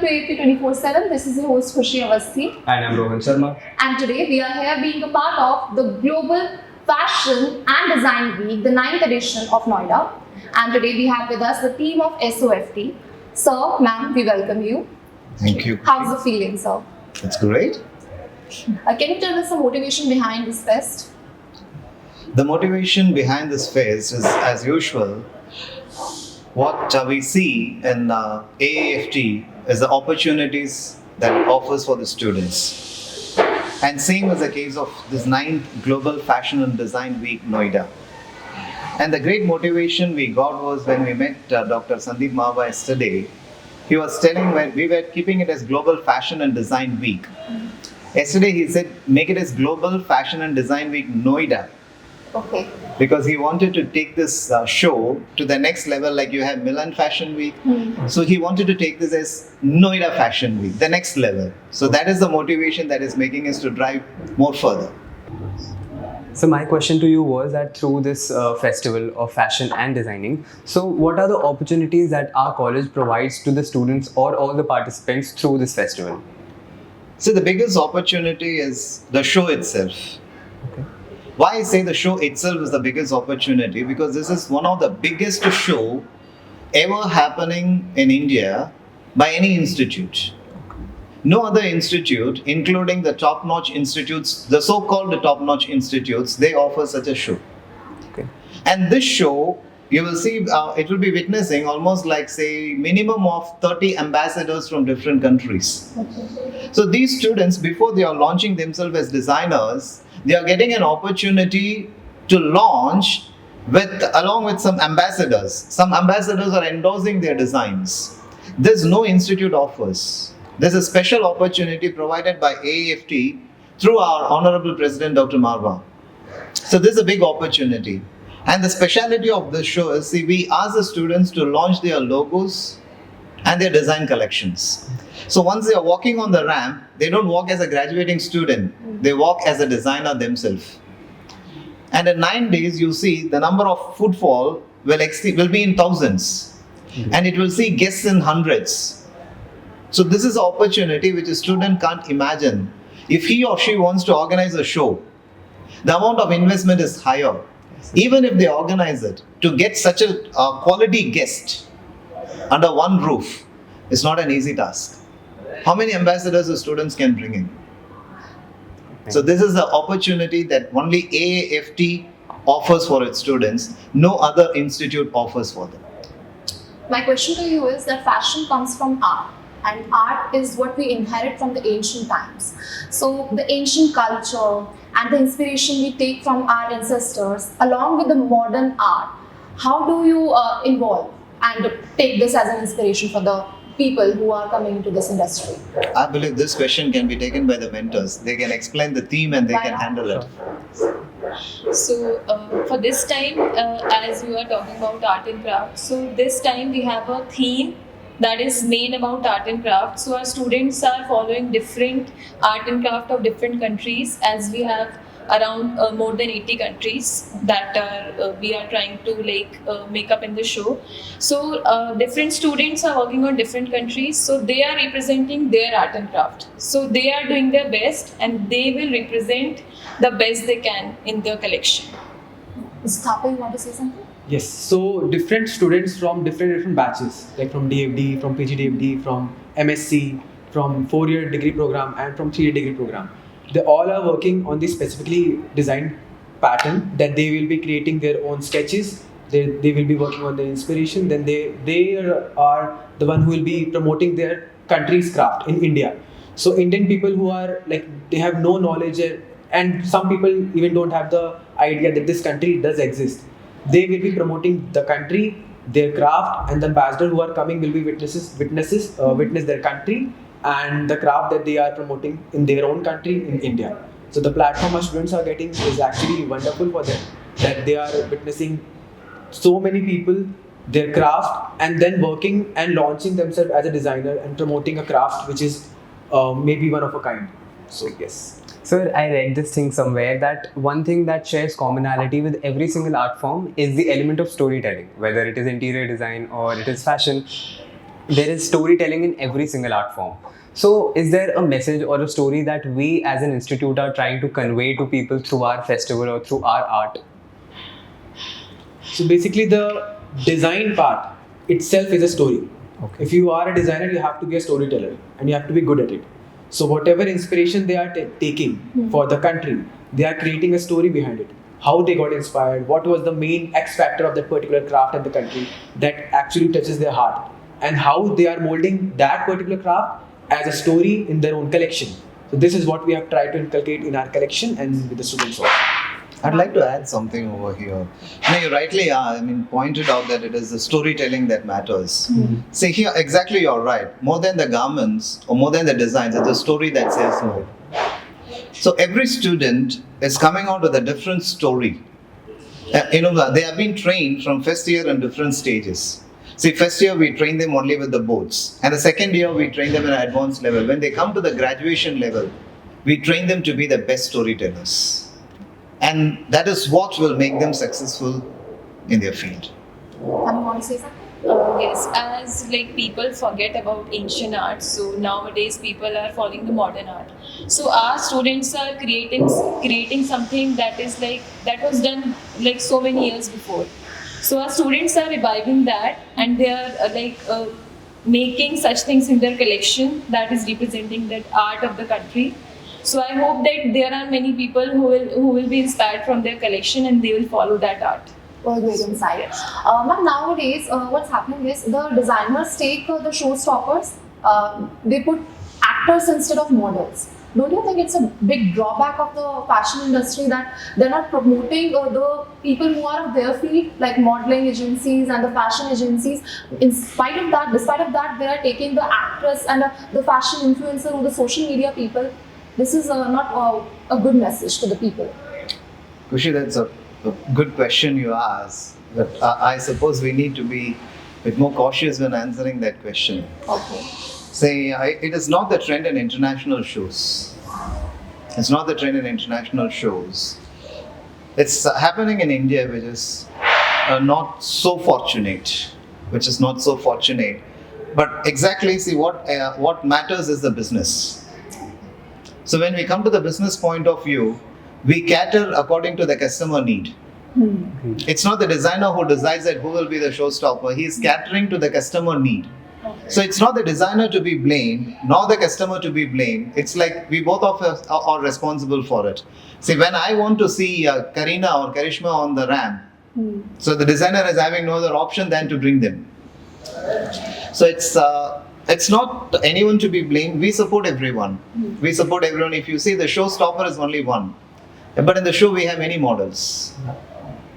to AAFT 24/7. This is your host Khushi Awasthi. And I'm Rohan Sharma. And today we are here being a part of the Global Fashion and Design Week, the 9th edition of Noida. And today we have with us the team of SOFD. Sir, ma'am, we welcome you. Thank you. How's the feeling, sir? It's great. Can you tell us the motivation behind this fest? The motivation behind this fest is, as usual, what we see in AAFT is the opportunities that it offers for the students. And same as the case of this 9th Global Fashion and Design Week, Noida. And the great motivation we got was when we met Dr. Sandeep Mahava yesterday. He was telling when we were keeping it as Global Fashion and Design Week. Yesterday he said, make it as Global Fashion and Design Week, Noida. Okay. Because he wanted to take this show to the next level, like you have Milan Fashion Week. So he wanted to take this as Noida Fashion Week, the next level. So that is the motivation that is making us to drive more further. So my question to you was that through this festival of fashion and designing, so what are the opportunities that our college provides to the students or all the participants through this festival? So the biggest opportunity is the show itself. Okay. Why I say the show itself is the biggest opportunity? Because this is one of the biggest show ever happening in India by any institute. No other institute, including the top-notch institutes, the so-called top-notch institutes, they offer such a show. Okay. And this show, you will see, it will be witnessing almost like, say, minimum of 30 ambassadors from different countries. Okay. So these students, before they are launching themselves as designers, they are getting an opportunity to launch along with some ambassadors. Some ambassadors are endorsing their designs. There's no institute offers. There's a special opportunity provided by AAFT through our Honorable President Dr. Marva. So this is a big opportunity. And the speciality of this show is, see, we ask the students to launch their logos and their design collections. So once they are walking on the ramp, they don't walk as a graduating student, they walk as a designer themselves. And in 9 days, you see the number of footfall will be in thousands. And it will see guests in hundreds. So this is an opportunity which a student can't imagine. If he or she wants to organize a show, the amount of investment is higher. Even if they organize it, to get such a quality guest under one roof is not an easy task. How many ambassadors the students can bring in? So this is the opportunity that only AAFT offers for its students. No other institute offers for them. My question to you is that fashion comes from art. And art is what we inherit from the ancient times. So the ancient culture and the inspiration we take from our ancestors along with the modern art, how do you involve and take this as an inspiration for the people who are coming into this industry? I believe this question can be taken by the mentors. They can explain the theme and they can handle it. So for this time, as you are talking about art and craft, so this time we have a theme that is main about art and craft. So our students are following different art and craft of different countries, as we have around more than 80 countries that we are trying to make up in the show. So different students are working on different countries, so they are representing their art and craft. So they are doing their best and they will represent the best they can in their collection. Stapa, you want to say something? Yes, so different students from different batches, like from DFD, from PGDFD, from MSc, from 4-year degree program and from 3-year degree program. They all are working on the specifically designed pattern that they will be creating their own sketches. They will be working on their inspiration. Then they are the one who will be promoting their country's craft in India. So Indian people who are they have no knowledge, and some people even don't have the idea that this country does exist. They will be promoting the country, their craft, and the ambassador who are coming will be witness their country and the craft that they are promoting in their own country in India. So the platform our students are getting is actually wonderful for them, that they are witnessing so many people, their craft, and then working and launching themselves as a designer and promoting a craft which is maybe one of a kind. So yes. Sir, I read this thing somewhere that one thing that shares commonality with every single art form is the element of storytelling, whether it is interior design or it is fashion. there is storytelling in every single art form. So, is there a message or a story that we as an institute are trying to convey to people through our festival or through our art? So basically, the design part itself is a story. Okay. If you are a designer, you have to be a storyteller and you have to be good at it. So whatever inspiration they are taking for the country, they are creating a story behind it. How they got inspired, what was the main X factor of that particular craft and the country that actually touches their heart, and how they are molding that particular craft as a story in their own collection. So this is what we have tried to inculcate in our collection and with the students also. I'd like to add something over here. Now, you rightly pointed out that it is the storytelling that matters. See, here, exactly, you're right. More than the garments or more than the designs, it's the story that says more. So every student is coming out with a different story. They have been trained from first year in different stages. See, first year we train them only with the boards, and the second year we train them at an advanced level. When they come to the graduation level, we train them to be the best storytellers. And that is what will make them successful in their field. And you want to say something? Yes, as like people forget about ancient art, so nowadays people are following the modern art. So our students are creating something that is like that was done like so many years before. So our students are reviving that, and they are making such things in their collection that is representing that art of the country. So I hope that there are many people who will be inspired from their collection and they will follow that art. Well, great insight. But nowadays, what's happening is the designers take the showstoppers, they put actors instead of models. Don't you think it's a big drawback of the fashion industry that they're not promoting the people who are of their field, like modeling agencies and the fashion agencies? Despite of that, they are taking the actress and the fashion influencer or the social media people. This is not a good message to the people. Kushi, that's a good question you asked, but I suppose we need to be a bit more cautious when answering that question. Okay. Say, it is not the trend in international shows. It's not the trend in international shows. It's happening in India, which is not so fortunate. But exactly, see, what matters is the business. So when we come to the business point of view, we cater according to the customer need. It's not the designer who decides that who will be the showstopper. He is catering to the customer need. So it's not the designer to be blamed, nor the customer to be blamed. It's like we both of us are responsible for it. See, when I want to see Karina or Karishma on the ramp, so the designer is having no other option than to bring them. So it's not anyone to be blamed. We support everyone. If you see, the showstopper is only one. But in the show, we have many models.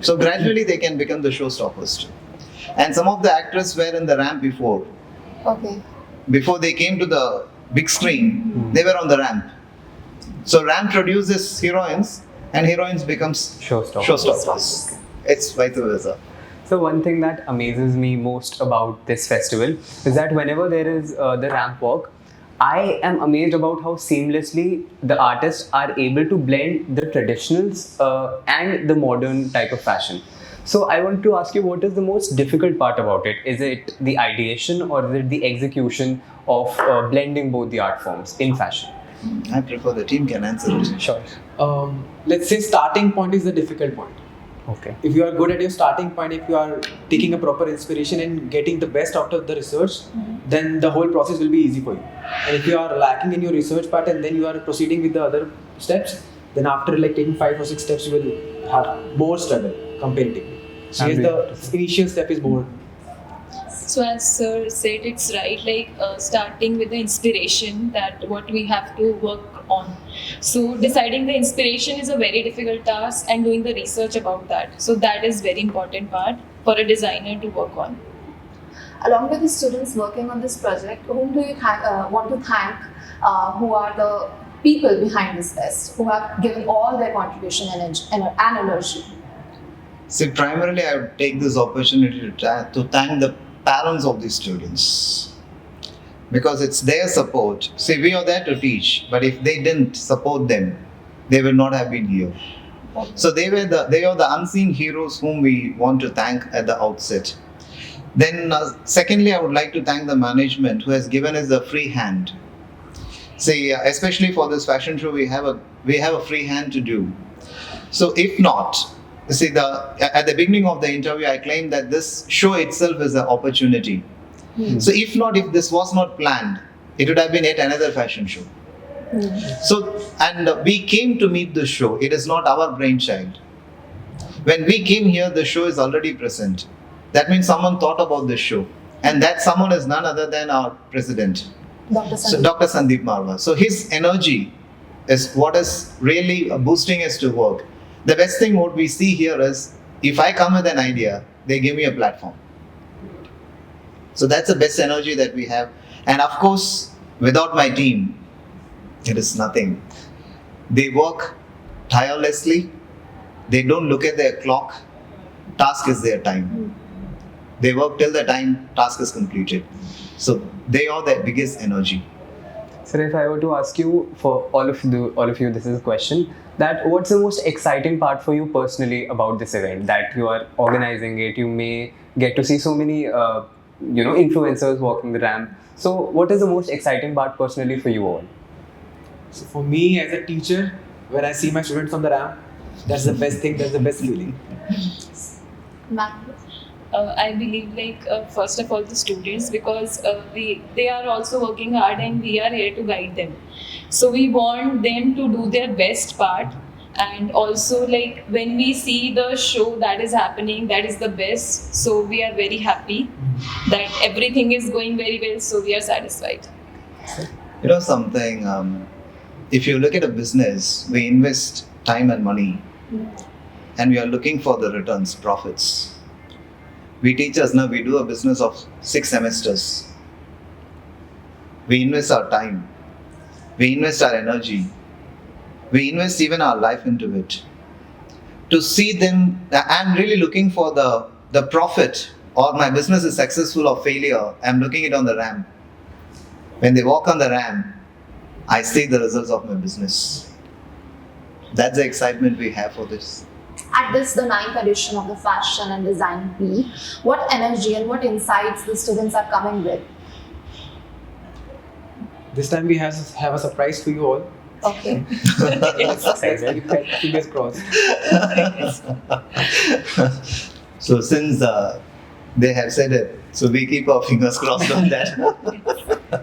So gradually, they can become the showstoppers too. And some of the actors were in the ramp before. Okay. Before they came to the big screen, they were on the ramp. So ramp produces heroines, and heroines becomes showstoppers. It's vice versa. So one thing that amazes me most about this festival is that whenever there is the ramp walk, I am amazed about how seamlessly the artists are able to blend the traditionals and the modern type of fashion. So I want to ask you, what is the most difficult part about it? Is it the ideation or is it the execution of blending both the art forms in fashion? I prefer the team can answer it. Sure. Let's say starting point is the difficult point. Okay. If you are good at your starting point, if you are taking a proper inspiration and getting the best out of the research, then the whole process will be easy for you. And if you are lacking in your research part and then you are proceeding with the other steps, then after like taking 5 or 6 steps, you will have more struggle comparatively. So yes, the initial step is more. So as sir said, it's right, like starting with the inspiration, that what we have to work on. So deciding the inspiration is a very difficult task, and doing the research about that. So that is very important part for a designer to work on. Along with the students working on this project, whom do you want to thank, who are the people behind this fest, who have given all their contribution and energy? See, primarily I would take this opportunity to thank the parents of the students, because it's their support. See, we are there to teach, but if they didn't support them, they will not have been here. So they are the unseen heroes whom we want to thank at the outset. Then, secondly, I would like to thank the management who has given us a free hand. See, especially for this fashion show, we have a free hand to do. So, if not, see, at the beginning of the interview, I claimed that this show itself is an opportunity. So, if this was not planned, it would have been yet another fashion show. So, and we came to meet the show. It is not our brainchild. When we came here, the show is already present. That means someone thought about the show, and that someone is none other than our president, Dr. Sandeep Marwa. So his energy is what is really boosting us to work. The best thing what we see here is, if I come with an idea, they give me a platform. So that's the best energy that we have. And of course, without my team, it is nothing. They work tirelessly. They don't look at their clock. Task is their time. They work till the time task is completed. So they are their biggest energy. Sir, if I were to ask you, for all of you, this is a question, that what's the most exciting part for you personally about this event? That you are organizing it, you may get to see so many influencers walking the ramp. So what is the most exciting part personally for you all? So for me as a teacher, when I see my students on the ramp, that's the best thing, that's the best feeling. I believe first of all the students, because they are also working hard and we are here to guide them. So we want them to do their best part, and also when we see the show that is happening, that is the best. So we are very happy that everything is going very well. So we are satisfied. You know something, if you look at a business, we invest time and money and we are looking for the returns, profits. We teachers now, we do a business of 6 semesters. We invest our time, we invest our energy, we invest even our life into it. To see them, I'm really looking for the profit, or my business is successful or failure, I'm looking it on the ramp. When they walk on the ramp, I see the results of my business. That's the excitement we have for this. At this, the 9th edition of the Fashion and Design Week, what energy and what insights the students are coming with? This time we have a surprise for you all. Okay. Fingers crossed. So since they have said it, so we keep our fingers crossed on that.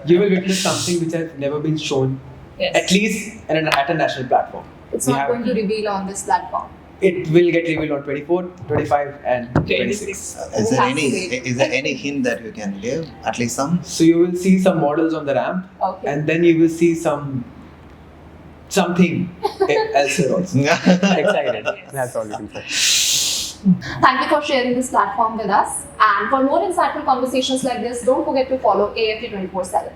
You will witness something which has never been shown, at least at a national platform. It's not going to reveal on this platform. It will get revealed on 24, 25 and 26. Is there any hint that you can give? At least some? So you will see some models on the ramp, and then you will see something else here also. Excited. That's all you can say. Thank you for sharing this platform with us. And for more insightful conversations like this, don't forget to follow AAFT 24/7.